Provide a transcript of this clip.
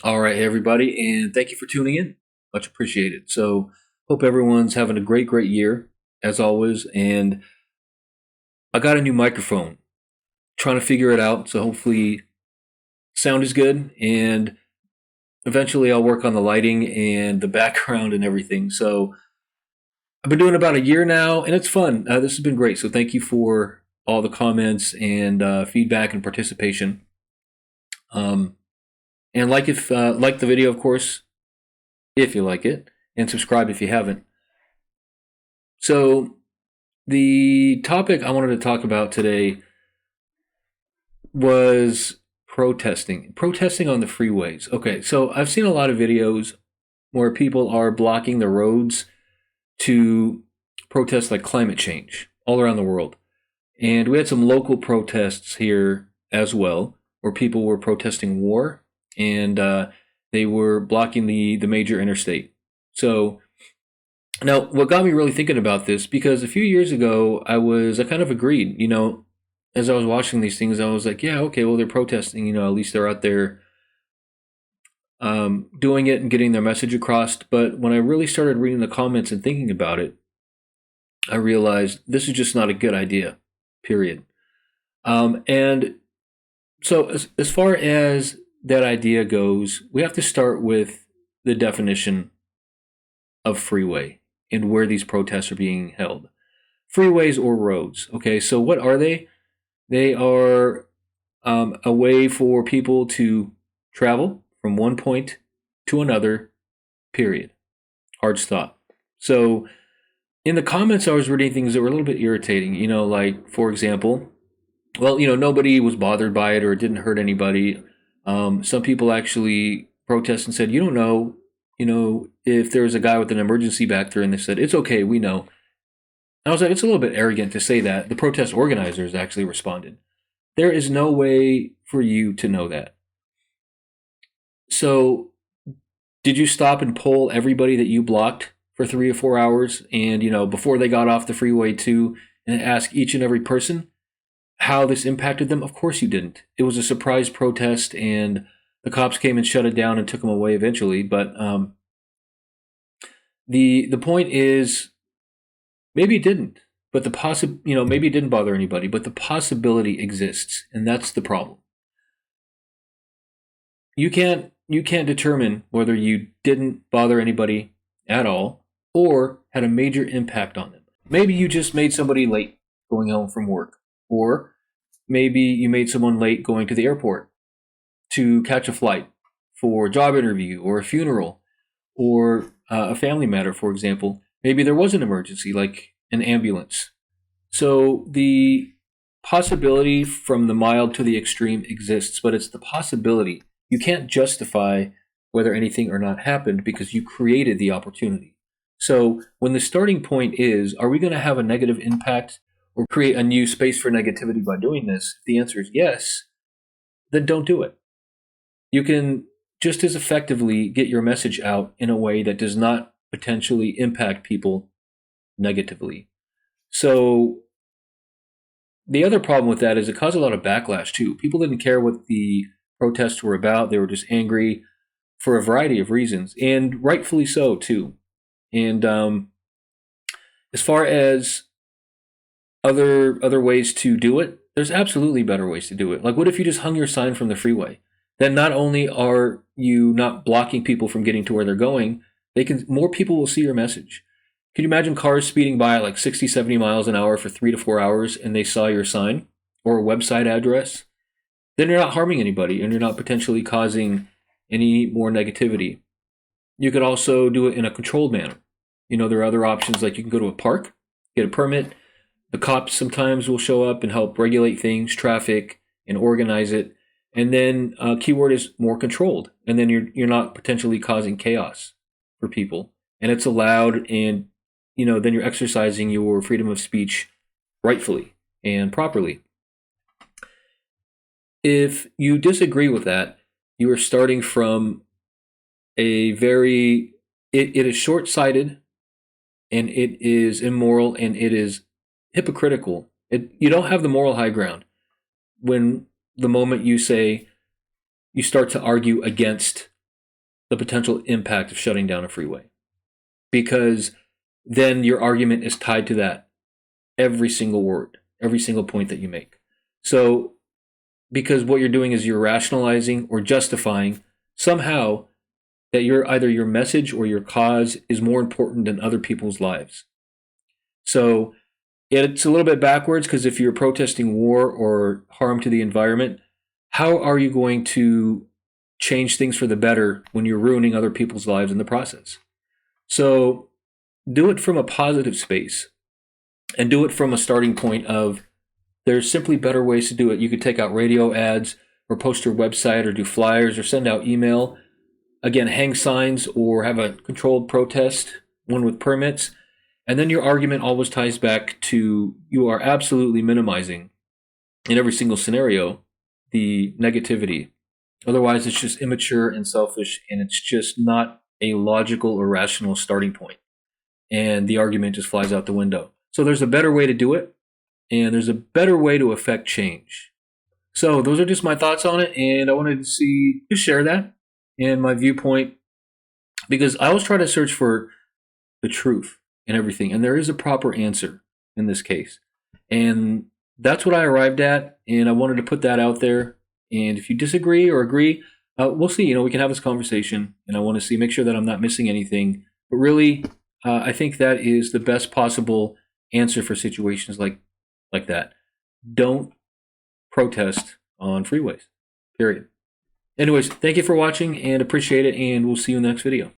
All right, everybody, and thank you for tuning in. Much appreciated. So, hope everyone's having a great year as always. And I got a new microphone, trying to figure it out. So, hopefully, sound is good, and eventually, I'll work on the lighting and the background and everything. So, I've been doing about a year now, and it's fun. This has been great. So, thank you for all the comments and feedback and participation. Um, and like the video, of course, if you like it, and subscribe if you haven't. So, the topic I wanted to talk about today was protesting on the freeways. Okay, so I've seen a lot of videos where people are blocking the roads to protest like climate change all around the world. And we had some local protests here as well, where people were protesting war and they were blocking the major interstate. So now, what got me really thinking about this, because a few years ago, I kind of agreed, as I was watching these things, I was like, yeah, okay, well, they're protesting, at least they're out there doing it and getting their message across. But when I really started reading the comments and thinking about it, I realized this is just not a good idea, period. And so, as far as that idea goes, we have to start with the definition of freeway and where these protests are being held. Freeways or roads. Okay, so what are they? They are a way for people to travel from one point to another, period. Hard stop. So in the comments, I was reading things that were a little bit irritating, like, for example, well, nobody was bothered by it or it didn't hurt anybody. Some people actually protest and said, you don't know, if there was a guy with an emergency back there, and they said, it's okay, we know. I was like, it's a little bit arrogant to say that. The protest organizers actually responded. There is no way for you to know that. So, did you stop and poll everybody that you blocked for 3 or 4 hours and, before they got off the freeway too, and ask each and every person how this impacted them? Of course you didn't. It was a surprise protest and the cops came and shut it down and took them away eventually. But the point is, maybe it didn't, but maybe it didn't bother anybody, but the possibility exists, and that's the problem. You can't determine whether you didn't bother anybody at all or had a major impact on them. Maybe you just made somebody late going home from work, or maybe you made someone late going to the airport to catch a flight for a job interview or a funeral or a family matter, for example. Maybe there was an emergency, like an ambulance. So the possibility from the mild to the extreme exists, but it's the possibility. You can't justify whether anything or not happened because you created the opportunity. So when the starting point is, are we going to have a negative impact or create a new space for negativity by doing this? If the answer is yes, then don't do it. You can just as effectively get your message out in a way that does not potentially impact people negatively. So the other problem with that is it caused a lot of backlash too. People didn't care what the protests were about. They were just angry for a variety of reasons, and rightfully so too. And as far as other ways to do it, there's absolutely better ways to do it. Like, what if you just hung your sign from the freeway? Then not only are you not blocking people from getting to where they're going, more people will see your message. Can you imagine cars speeding by at like 60, 70 miles an hour for 3 to 4 hours and they saw your sign or a website address? Then you're not harming anybody and you're not potentially causing any more negativity. You could also do it in a controlled manner. There are other options, like you can go to a park, get a permit. The cops sometimes will show up and help regulate things, traffic, and organize it. And then keyword is more controlled. And then you're not potentially causing chaos for people. And it's allowed, and then you're exercising your freedom of speech rightfully and properly. If you disagree with that, you are starting from it is short-sighted, and it is immoral, and it is hypocritical. You don't have the moral high ground when the moment you start to argue against the potential impact of shutting down a freeway, because then your argument is tied to that, every single word, every single point that you make. So because what you're doing is you're rationalizing or justifying somehow that either your message or your cause is more important than other people's lives. So it's a little bit backwards, because if you're protesting war or harm to the environment, how are you going to change things for the better when you're ruining other people's lives in the process? So do it from a positive space, and do it from a starting point of, there's simply better ways to do it. You could take out radio ads, or post your website, or do flyers, or send out email. Again, hang signs, or have a controlled protest, one with permits. And then your argument always ties back to, you are absolutely minimizing, in every single scenario, the negativity. Otherwise, it's just immature and selfish, and it's just not a logical or rational starting point. And the argument just flies out the window. So there's a better way to do it, and there's a better way to affect change. So those are just my thoughts on it, and I wanted to share that and my viewpoint, because I always try to search for the truth in everything, and there is a proper answer in this case. And that's what I arrived at, and I wanted to put that out there. And if you disagree or agree, we'll see. We can have this conversation, and I want to make sure that I'm not missing anything. But really, I think that is the best possible answer for situations like that. Don't protest on freeways, period. Anyways, thank you for watching, and appreciate it, and we'll see you in the next video.